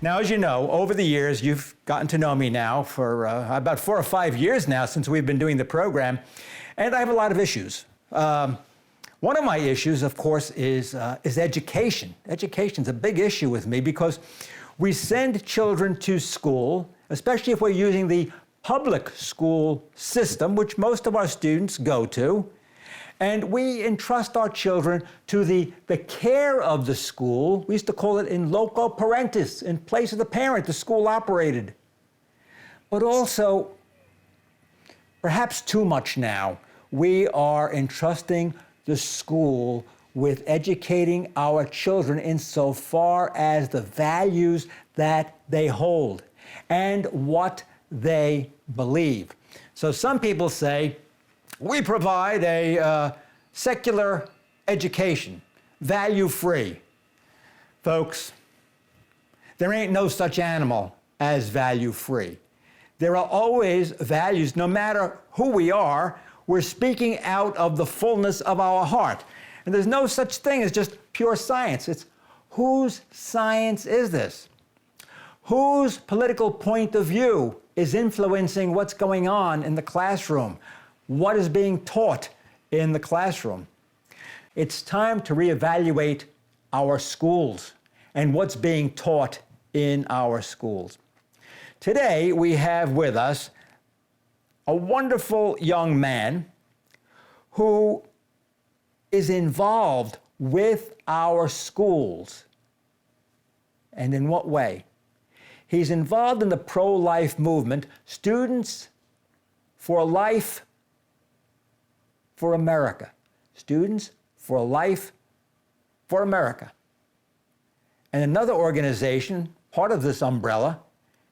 Now, as you know, over the years, you've gotten to know me now for about 4 or 5 years now since we've been doing the program, and I have a lot of issues. One of my issues, of course, is education. Education's a big issue with me because we send children to school, especially if we're using the public school system, which most of our students go to, and we entrust our children to the care of the school. We used to call it in loco parentis, in place of the parent, the school operated. But also, perhaps too much now, we are entrusting the school with educating our children insofar as the values that they hold and what they believe. So some people say, we provide a secular education, value-free. Folks, there ain't no such animal as value-free. There are always values, no matter who we are, we're speaking out of the fullness of our heart. And there's no such thing as just pure science. It's whose science is this? Whose political point of view is influencing what's going on in the classroom? What is being taught in the classroom? It's time to reevaluate our schools and what's being taught in our schools. Today, we have with us a wonderful young man who is involved with our schools. And in what way? He's involved in the pro-life movement, Students for Life for America. Students for Life for America. And another organization, part of this umbrella,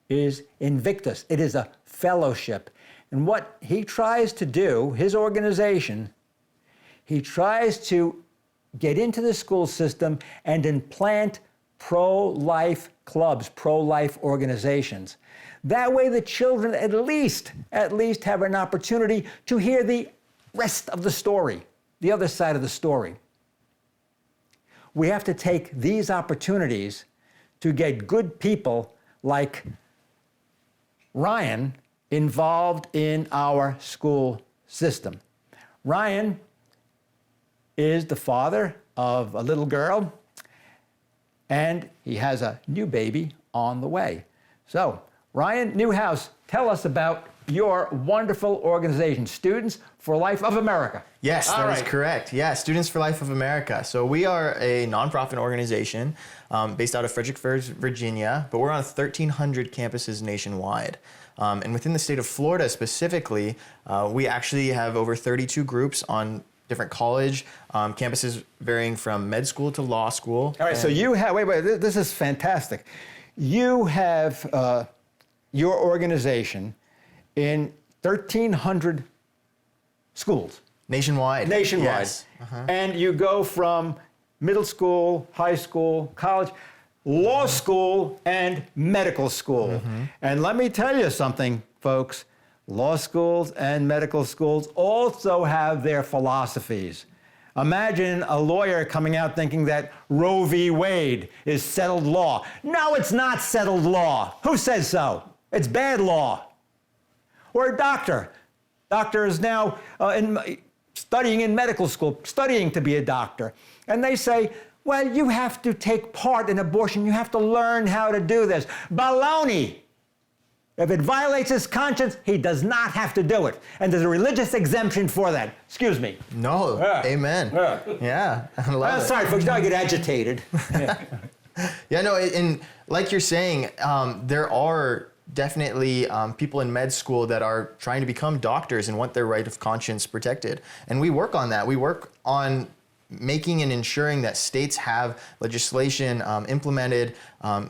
is Invictus. It is a fellowship. And what he tries to do, his organization, he tries to get into the school system and implant pro-life clubs, pro-life organizations. That way the children at least have an opportunity to hear the rest of the story, the other side of the story. We have to take these opportunities to get good people like Ryan involved in our school system. Ryan is the father of a little girl, and he has a new baby on the way. So, Ryan Neuhaus, tell us about your wonderful organization, Students for Life of America. Yes, that is correct. Yeah, Students for Life of America. So we are a nonprofit organization based out of Fredericksburg, Virginia, but we're on 1,300 campuses nationwide. And within the state of Florida specifically, we actually have over 32 groups on different college campuses varying from med school to law school. All right, so you have, wait, this is fantastic. You have your organization in 1,300 schools. Nationwide. Yes. And you go from middle school, high school, college, law school, and medical school. And let me tell you something, folks. Law schools and medical schools also have their philosophies. Imagine a lawyer coming out thinking that Roe v. Wade is settled law. No, it's not settled law. Who says so? It's bad law. Or a doctor. Doctor is now studying in medical school, studying to be a doctor. And they say, well, you have to take part in abortion. You have to learn how to do this. Baloney. If it violates his conscience, he does not have to do it. And there's a religious exemption for that. Excuse me. No, amen. Yeah, I love it. Sorry, folks, now I get agitated. Yeah, no, and like you're saying, there are definitely people in med school that are trying to become doctors and want their right of conscience protected. And we work on that. We work on making and ensuring that states have legislation implemented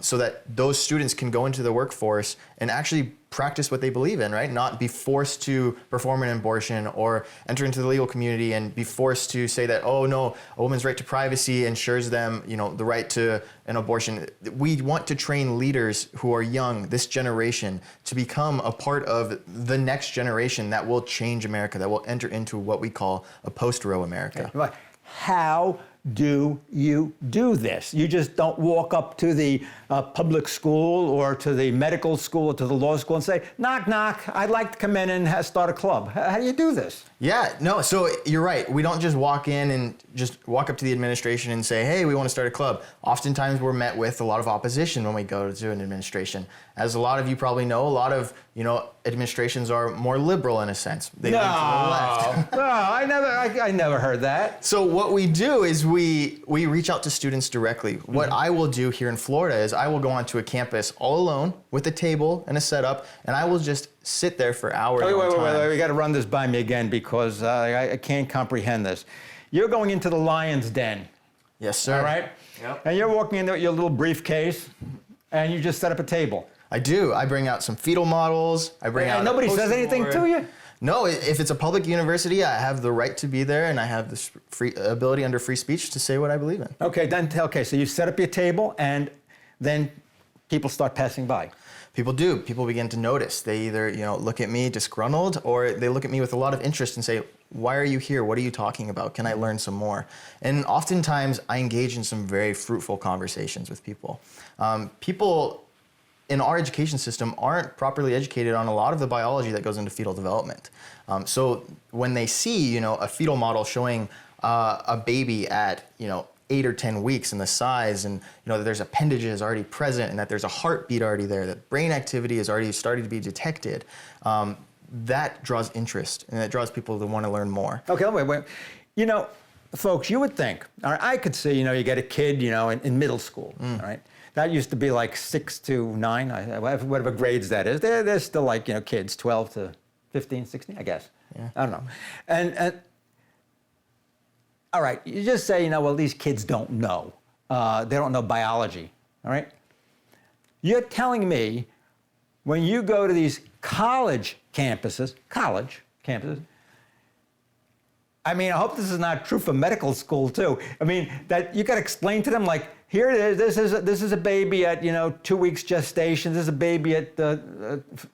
so that those students can go into the workforce and actually practice what they believe in, right? Not be forced to perform an abortion or enter into the legal community and be forced to say that, oh no, a woman's right to privacy ensures them, the right to an abortion. We want to train leaders who are young, this generation, to become a part of the next generation that will change America, that will enter into what we call a post-Roe America. How do you do this? You just don't walk up to the public school or to the medical school or to the law school and say, knock, knock, I'd like to come in and start a club. How do you do this? Yeah, no, so you're right. We don't just walk in and just walk up to the administration and say, hey, we want to start a club. Oftentimes we're met with a lot of opposition when we go to an administration. As a lot of you probably know, a lot of, administrations are more liberal in a sense. They lean to the left. No, I never heard that. So what we do is we reach out to students directly. What I will do here in Florida is I will go onto a campus all alone with a table and a setup, and I will just sit there for hours. Wait, we got to run this by me again because I can't comprehend this. You're going into the lion's den. Yes, sir. All right? Yep. And you're walking in there with your little briefcase, and you just set up a table. I do. I bring out some fetal models. I bring out. And nobody says anything to you? No, if it's a public university, I have the right to be there, and I have this free ability under free speech to say what I believe in. Okay, so you set up your table, and then people start passing by. People do. People begin to notice. They either, look at me disgruntled, or they look at me with a lot of interest and say, why are you here? What are you talking about? Can I learn some more? And oftentimes, I engage in some very fruitful conversations with people. People in our education system aren't properly educated on a lot of the biology that goes into fetal development. So when they see, a fetal model showing a baby at, 8 or 10 weeks and the size, and that there's appendages already present, and that there's a heartbeat already there, that brain activity is already starting to be detected, that draws interest, and that draws people to want to learn more. Okay, wait. Folks, you would think, all right, I could see, you get a kid, in middle school, all right? That used to be like 6 to 9, whatever grades that is. They're still like, kids, 12 to 15, 16, I guess. Yeah. I don't know. And all right, you just say, well, these kids don't know. They don't know biology, all right? You're telling me when you go to these college campuses, I mean, I hope this is not true for medical school too. I mean, that you got to explain to them like, here it is. This is a baby at 2 weeks gestation. This is a baby at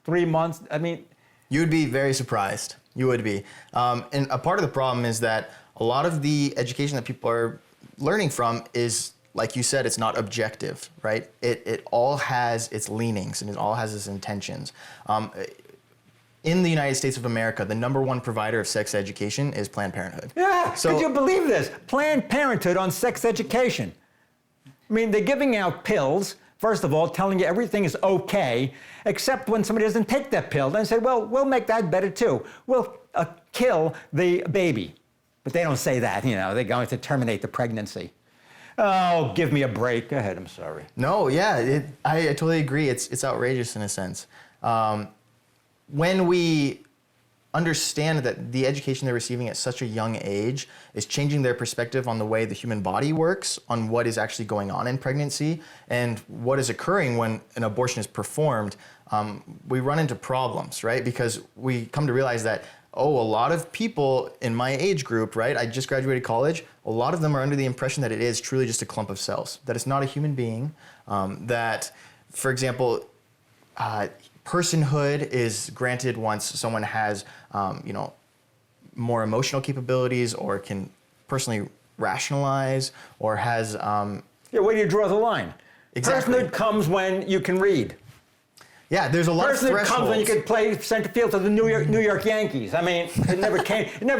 3 months. I mean, you would be very surprised. You would be. And a part of the problem is that a lot of the education that people are learning from is, like you said, it's not objective, right? It all has its leanings and it all has its intentions. In the United States of America, the #1 provider of sex education is Planned Parenthood. Yeah, could you believe this? Planned Parenthood on sex education. I mean, they're giving out pills, first of all, telling you everything is okay, except when somebody doesn't take that pill. Then say, well, we'll make that better too. We'll kill the baby. But they don't say that, they're going to terminate the pregnancy. Oh, give me a break. Go ahead, I'm sorry. No, yeah, I totally agree. It's outrageous in a sense. When we understand that the education they're receiving at such a young age is changing their perspective on the way the human body works, on what is actually going on in pregnancy, and what is occurring when an abortion is performed, we run into problems, right? Because we come to realize that, a lot of people in my age group, right? I just graduated college. A lot of them are under the impression that it is truly just a clump of cells, that it's not a human being, that, for example, personhood is granted once someone has, more emotional capabilities or can personally rationalize or has... where do you draw the line? Exactly. Personhood comes when you can read. Yeah, there's a lot of thresholds. Personhood comes when you could play center field to the New York Yankees. I mean, it never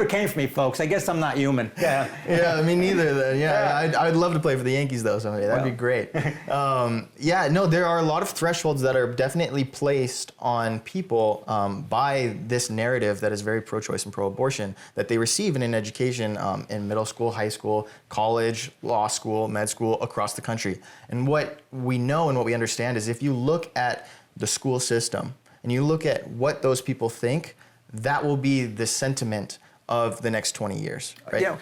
came for me, folks. I guess I'm not human. Yeah. Yeah, me neither. Then. Yeah, I'd love to play for the Yankees though someday. That'd be great. There are a lot of thresholds that are definitely placed on people by this narrative that is very pro-choice and pro-abortion that they receive in an education in middle school, high school, college, law school, med school, across the country. And what we know and what we understand is if you look at the school system and you look at what those people think, that will be the sentiment of the next 20 years, right?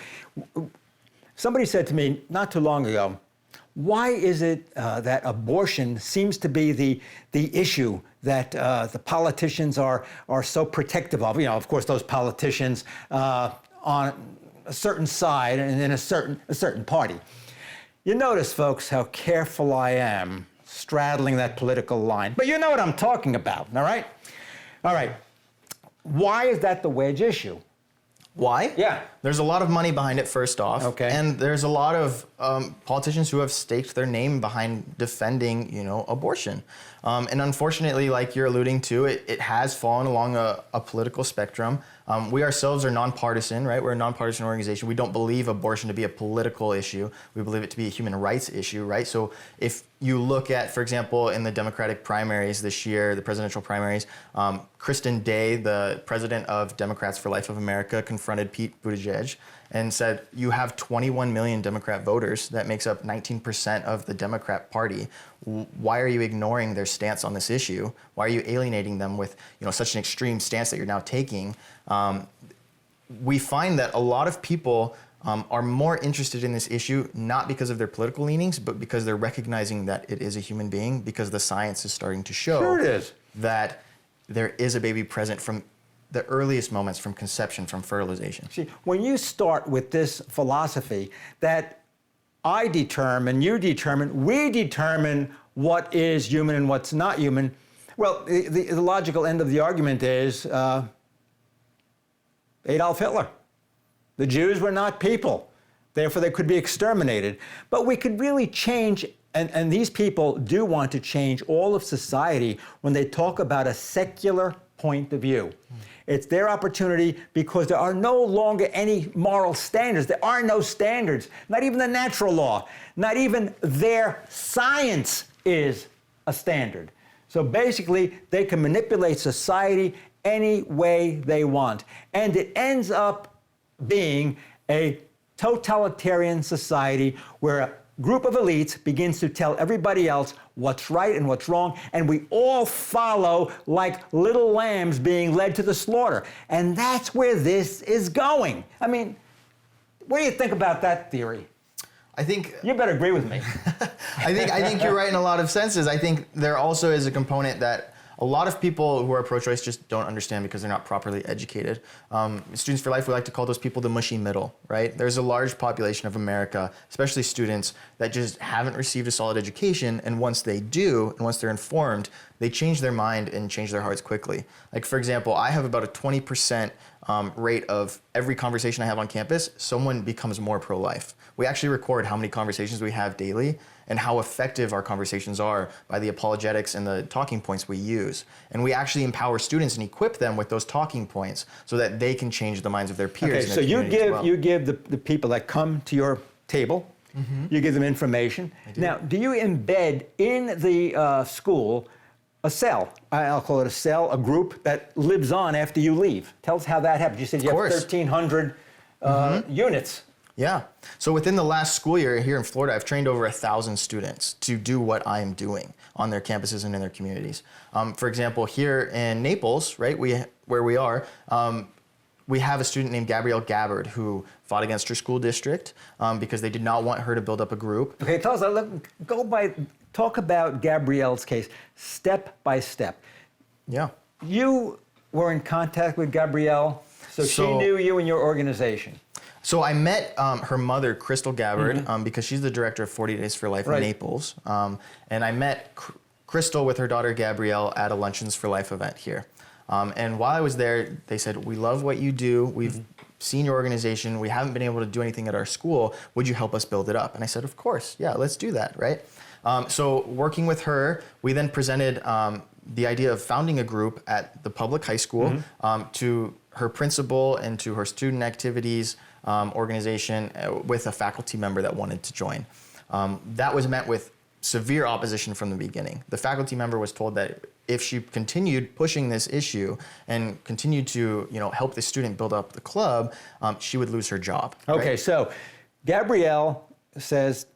Somebody said to me not too long ago, why is it that abortion seems to be the issue that the politicians are so protective of? Of course, those politicians on a certain side and in a certain party. You notice, folks, how careful I am straddling that political line. But you know what I'm talking about, all right? All right. Why is that the wedge issue? Why? Yeah. There's a lot of money behind it, first off. Okay. And there's a lot of politicians who have staked their name behind defending, abortion. And unfortunately, like you're alluding to, it has fallen along a political spectrum. We ourselves are nonpartisan, right? We're a nonpartisan organization. We don't believe abortion to be a political issue. We believe it to be a human rights issue, right? So if you look at, for example, in the Democratic primaries this year, the presidential primaries, Kristen Day, the president of Democrats for Life of America, confronted Pete Buttigieg and said, you have 21 million Democrat voters. That makes up 19% of the Democrat Party. Why are you ignoring their stance on this issue? Why are you alienating them with such an extreme stance that you're now taking? We find that a lot of people are more interested in this issue, not because of their political leanings, but because they're recognizing that it is a human being, because the science is starting to show Sure it is. that there is a baby present from the earliest moments, from conception, from fertilization. See, when you start with this philosophy that I determine, you determine, we determine what is human and what's not human, well, the logical end of the argument is Adolf Hitler. The Jews were not people. Therefore, they could be exterminated. But we could really change, and these people do want to change all of society when they talk about a secular point of view. It's their opportunity because there are no longer any moral standards. There are no standards, not even the natural law, not even their science is a standard. So basically, they can manipulate society any way they want. And it ends up being a totalitarian society where a group of elites begins to tell everybody else what's right and what's wrong, and we all follow like little lambs being led to the slaughter. And that's where this is going. I mean, what do you think about that theory? I think You better agree with me. I think you're right in a lot of senses. I think there also is a component that a lot of people who are pro-choice just don't understand because they're not properly educated. Students for Life, we like to call those people the mushy middle, right? There's a large population of America, especially students, that just haven't received a solid education, and once they do, and once they're informed, they change their mind and change their hearts quickly. Like, for example, I have about a 20% rate of every conversation I have on campus, someone becomes more pro-life. We actually record how many conversations we have daily and how effective our conversations are by the apologetics and the talking points we use. And we actually empower students and equip them with those talking points so that they can change the minds of their peers. Okay, so you give the people that come to your table, you give them information. Now, do you embed in the school a cell? I'll call it a cell, a group that lives on after you leave. Tell us how that happens. You said you have 1,300 units. Yeah. So within the last school year here in Florida, I've trained over 1,000 students to do what I'm doing on their campuses and in their communities. For example, here in Naples, right, where we are, we have a student named Gabrielle Gabbard who fought against her school district because they did not want her to build up a group. Okay, tell us, talk about Gabrielle's case step by step. Yeah. You were in contact with Gabrielle, so she knew you and your organization. So I met her mother, Crystal Gabbard, because she's the director of 40 Days for Life in Naples. And I met Crystal with her daughter, Gabrielle, at a Luncheons for Life event here. And while I was there, they said, we love what you do. We've seen your organization. We haven't been able to do anything at our school. Would you help us build it up? And I said, of course. Yeah, let's do that, right? So working with her, we then presented the idea of founding a group at the public high school to her principal and to her student activities organization with a faculty member that wanted to join. That was met with severe opposition from the beginning. The faculty member was told that if she continued pushing this issue and continued to help the student build up the club, she would lose her job. Okay, right? so Gabrielle says,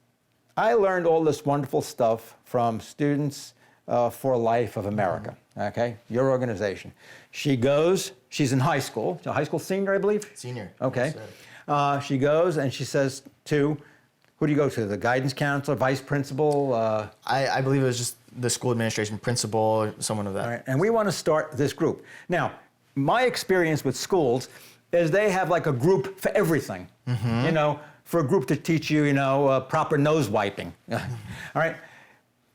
I learned all this wonderful stuff from Students for Life of America, okay, your organization. She goes, she's in high school, she's a high school senior, I believe? Senior. Okay. She goes and she says to, who do you go to, the guidance counselor, vice principal? I believe it was just the school administration principal or someone of that. All right, and we want to start this group. Now, my experience with schools is they have like a group for everything, for a group to teach you, proper nose wiping. All right.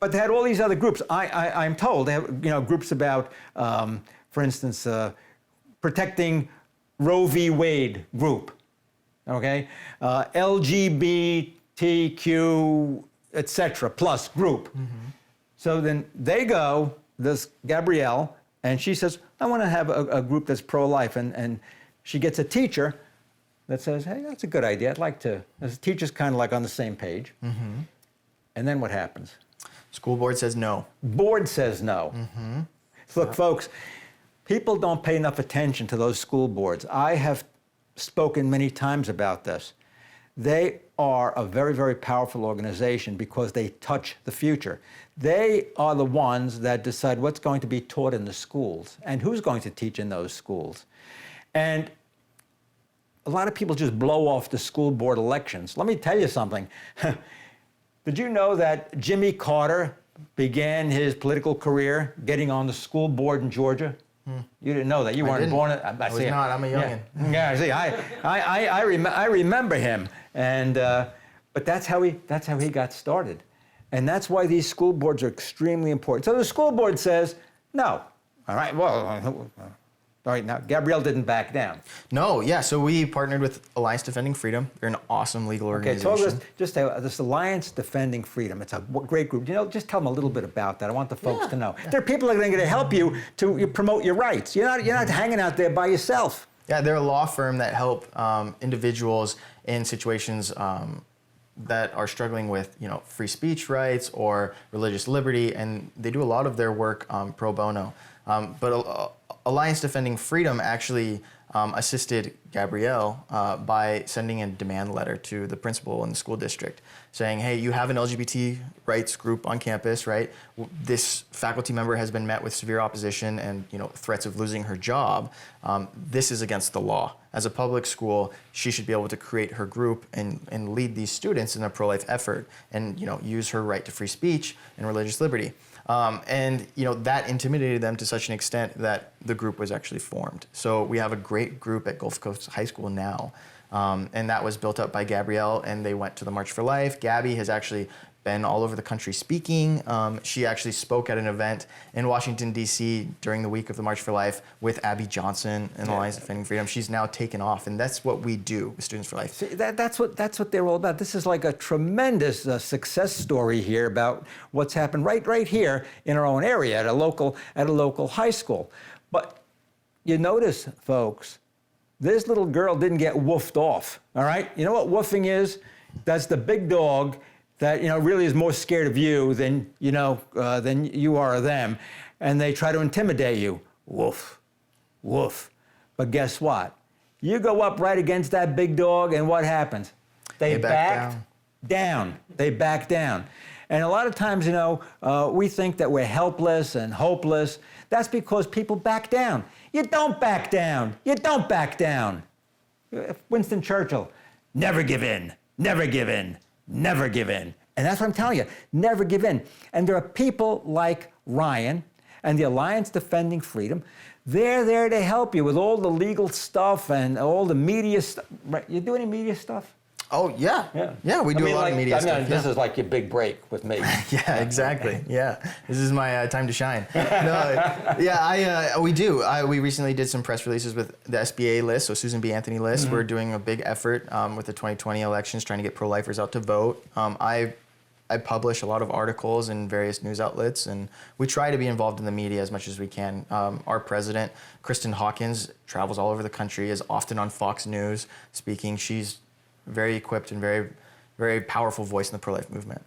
But they had all these other groups. I'm told they have, groups about, for instance, protecting Roe v. Wade group, okay? LGBTQ, etc. plus group. So then they go, this Gabrielle, and she says, I want to have a group that's pro-life. And she gets a teacher that says, hey, that's a good idea. I'd like to. The teacher's kind of like on the same page. And then what happens? School board says no. Board says no. Look, folks, people don't pay enough attention to those school boards. I have spoken many times about this. They are a very, very powerful organization because they touch the future. They are the ones that decide what's going to be taught in the schools and who's going to teach in those schools. And a lot of people just blow off the school board elections. Let me tell you something. Did you know that Jimmy Carter began his political career getting on the school board in Georgia? You didn't know that. You weren't born. I was not. I'm a youngin'. Yeah. See, I remember him, and but that's how he got started, and that's why these school boards are extremely important. So the school board says no. All right. Well. All right, now, Gabrielle didn't back down. No, yeah, so we partnered with Alliance Defending Freedom. They're an awesome legal organization. Okay, so this Alliance Defending Freedom, it's a great group. You know, just tell them a little bit about that. I want the folks to know. There are people that are going to help you to promote your rights. You're not hanging out there by yourself. Yeah, they're a law firm that help individuals in situations that are struggling with, free speech rights or religious liberty, and they do a lot of their work pro bono. But Alliance Defending Freedom actually assisted Gabrielle by sending a demand letter to the principal in the school district saying, hey, you have an LGBT rights group on campus, right? This faculty member has been met with severe opposition and threats of losing her job. This is against the law. As a public school, she should be able to create her group and lead these students in a pro-life effort and use her right to free speech and religious liberty. And that intimidated them to such an extent that the group was actually formed. So we have a great group at Gulf Coast High School now, and that was built up by Gabrielle, and they went to the March for Life. Gabby has actually been all over the country speaking. She actually spoke at an event in Washington, D.C. during the week of the March for Life with Abby Johnson and Alliance Defending Freedom. She's now taken off, and that's what we do with Students for Life. See, that's what they're all about. This is like a tremendous success story here about what's happened right here in our own area at a local high school. But you notice, folks, this little girl didn't get woofed off. All right, you know what woofing is? That's the big dog that really is more scared of you than you are of them, and they try to intimidate you. Woof, woof. But guess what? You go up right against that big dog, and what happens? They back down. They back down. And a lot of times, we think that we're helpless and hopeless. That's because people back down. You don't back down. You don't back down. Winston Churchill, never give in, never give in. Never give in. And that's what I'm telling you, never give in. And there are people like Ryan and the Alliance Defending Freedom. They're there to help you with all the legal stuff and all the media stuff. Right? You do any media stuff? Oh, yeah. Yeah, we do a lot of media stuff. This is like your big break with me. Yeah, exactly. Yeah, this is my time to shine. We do. We recently did some press releases with the SBA list, so Susan B. Anthony list. We're doing a big effort with the 2020 elections, trying to get pro-lifers out to vote. I publish a lot of articles in various news outlets, and we try to be involved in the media as much as we can. Our president, Kristen Hawkins, travels all over the country, is often on Fox News speaking. She's very equipped and very, very powerful voice in the pro-life movement.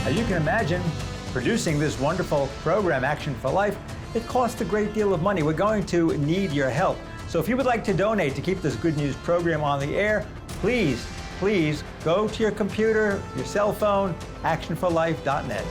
As you can imagine, producing this wonderful program, Action for Life, it costs a great deal of money. We're going to need your help. So if you would like to donate to keep this good news program on the air, please please go to your computer, your cell phone, actionforlife.net.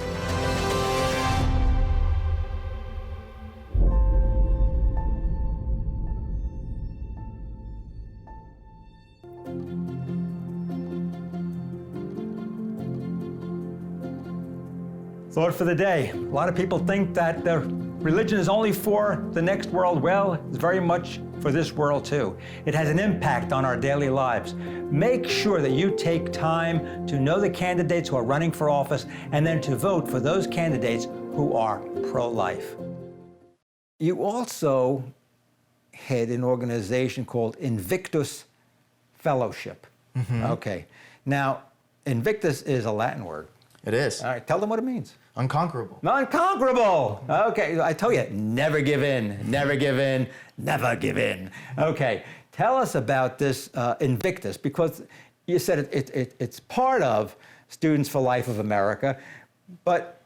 Thought for the day. A lot of people think that the religion is only for the next world. Well, it's very much for this world too. It has an impact on our daily lives. Make sure that you take time to know the candidates who are running for office and then to vote for those candidates who are pro-life. You also head an organization called Invictus Fellowship. Okay. Now, Invictus is a Latin word. It is. All right, tell them what it means. Unconquerable. Unconquerable. Okay, I told you, never give in, never give in, never give in. Okay, tell us about this Invictus, because you said it's part of Students for Life of America, but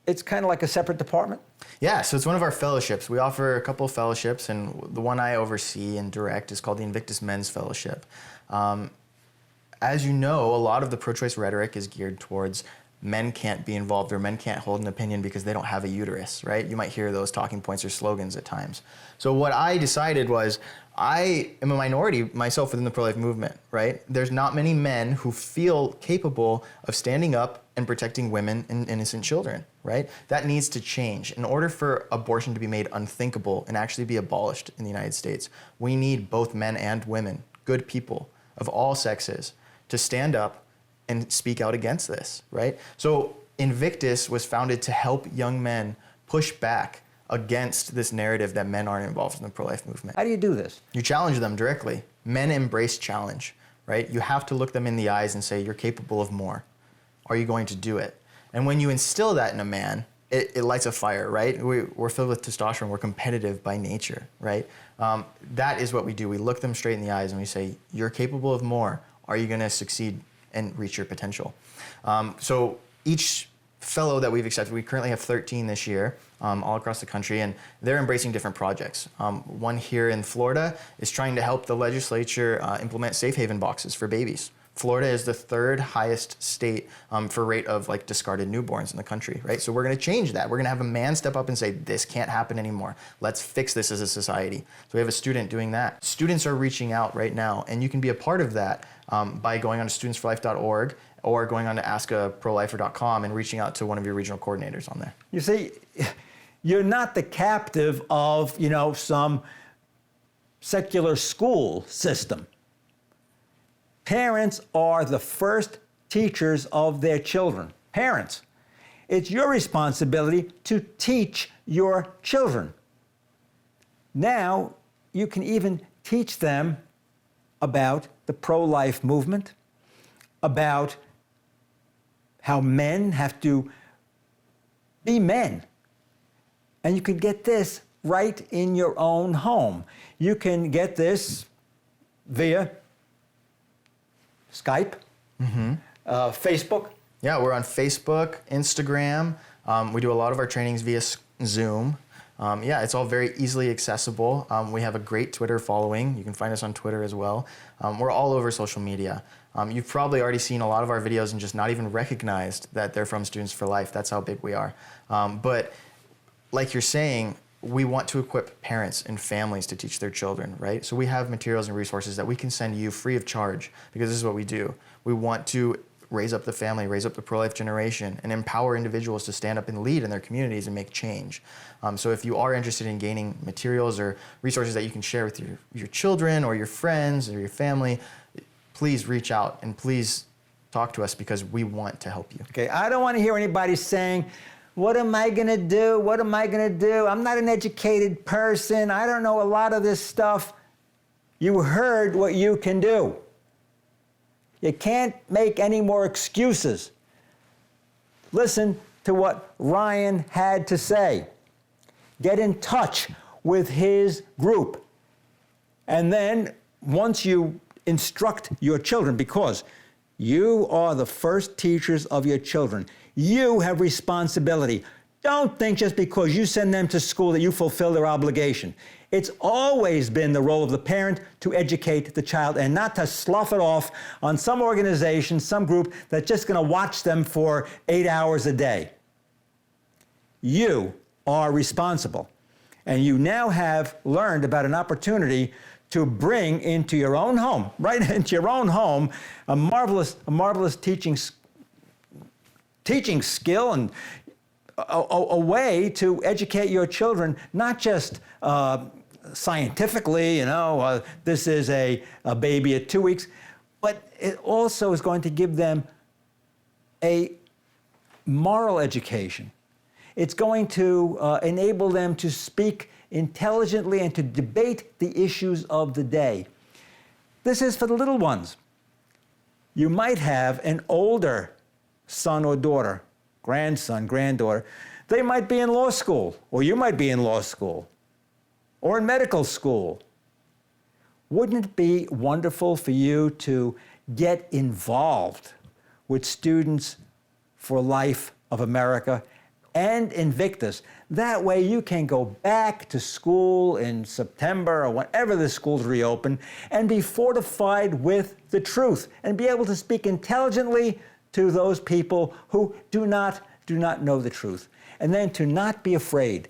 it's kind of like a separate department? Yeah, so it's one of our fellowships. We offer a couple of fellowships, and the one I oversee and direct is called the Invictus Men's Fellowship. As you know, a lot of the pro-choice rhetoric is geared towards men can't be involved or men can't hold an opinion because they don't have a uterus, right? You might hear those talking points or slogans at times. So what I decided was, I am a minority myself within the pro-life movement, right? There's not many men who feel capable of standing up and protecting women and innocent children, right? That needs to change. In order for abortion to be made unthinkable and actually be abolished in the United States, we need both men and women, good people of all sexes, to stand up and speak out against this, right? So Invictus was founded to help young men push back against this narrative that men aren't involved in the pro-life movement. How do you do this? You challenge them directly. Men embrace challenge, right? You have to look them in the eyes and say, you're capable of more. Are you going to do it? And when you instill that in a man, it lights a fire, right? We're filled with testosterone. We're competitive by nature, right? That is what we do. We look them straight in the eyes and we say, you're capable of more. Are you going to succeed and reach your potential? So each fellow that we've accepted, we currently have 13 this year, all across the country, and they're embracing different projects. One here in Florida is trying to help the legislature implement safe haven boxes for babies. Florida is the third highest state for rate of discarded newborns in the country, right? So we're going to change that. We're going to have a man step up and say, this can't happen anymore. Let's fix this as a society. So we have a student doing that. Students are reaching out right now, and you can be a part of that by going on to studentsforlife.org or going on to askaprolifer.com and reaching out to one of your regional coordinators on there. You see, you're not the captive of, some secular school system. Parents are the first teachers of their children. Parents. It's your responsibility to teach your children. Now, you can even teach them about the pro-life movement, about how men have to be men. And you can get this right in your own home. You can get this via Skype, Facebook. Yeah, we're on Facebook, Instagram. We do a lot of our trainings via Zoom. Yeah, it's all very easily accessible. We have a great Twitter following. You can find us on Twitter as well. We're all over social media. You've probably already seen a lot of our videos and just not even recognized that they're from Students for Life. That's how big we are. But like you're saying, we want to equip parents and families to teach their children, right? So we have materials and resources that we can send you free of charge, because this is what we do. We want to raise up the family, raise up the pro-life generation, and empower individuals to stand up and lead in their communities and make change. So if you are interested in gaining materials or resources that you can share with your children or your friends or your family, please reach out and please talk to us, because we want to help you. Okay, I don't want to hear anybody saying, what am I going to do? What am I going to do? I'm not an educated person. I don't know a lot of this stuff. You heard what you can do. You can't make any more excuses. Listen to what Ryan had to say. Get in touch with his group. And then once you instruct your children, because you are the first teachers of your children, you have responsibility. Don't think just because you send them to school that you fulfill their obligation. It's always been the role of the parent to educate the child and not to slough it off on some organization, some group that's just going to watch them for 8 hours a day. You are responsible, and you now have learned about an opportunity to bring into your own home, right into your own home, a marvelous teaching skill and a way to educate your children, not just scientifically, this is a baby at 2 weeks, but it also is going to give them a moral education. It's going to enable them to speak intelligently and to debate the issues of the day. This is for the little ones. You might have an older son or daughter, grandson, granddaughter. They might be in law school, or you might be in law school, or in medical school. Wouldn't it be wonderful for you to get involved with Students for Life of America and Invictus? That way you can go back to school in September or whenever the schools reopen and be fortified with the truth and be able to speak intelligently to those people who do not know the truth. And then to not be afraid,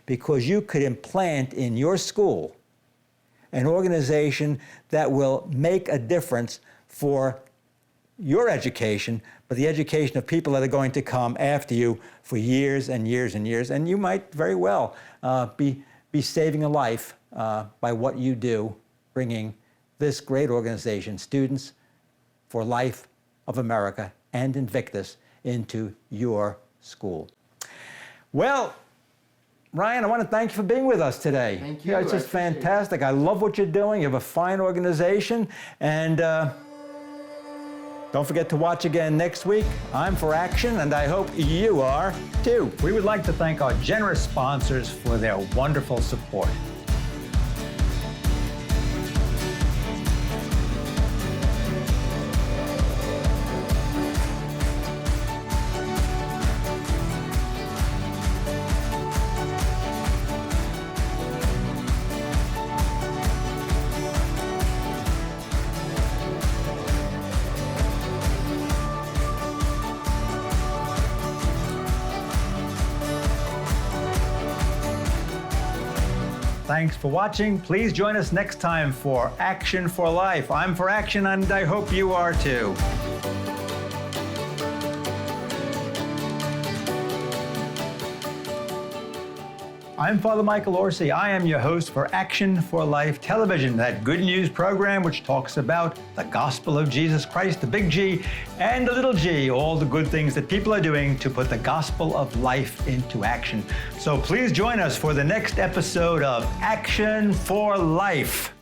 because you could implant in your school an organization that will make a difference for your education, but the education of people that are going to come after you for years and years and years. And you might very well be saving a life by what you do, bringing this great organization, Students for Life of America and Invictus, into your school. Well, Ryan, I want to thank you for being with us today. Thank you. It's just fantastic. I love what you're doing. You have a fine organization. And don't forget to watch again next week. I'm for action, and I hope you are too. We would like to thank our generous sponsors for their wonderful support. Thanks for watching. Please join us next time for Action for Life. I'm for action, and I hope you are too. I'm Father Michael Orsi. I am your host for Action for Life Television, that good news program which talks about the gospel of Jesus Christ, the big G and the little g, all the good things that people are doing to put the gospel of life into action. So please join us for the next episode of Action for Life.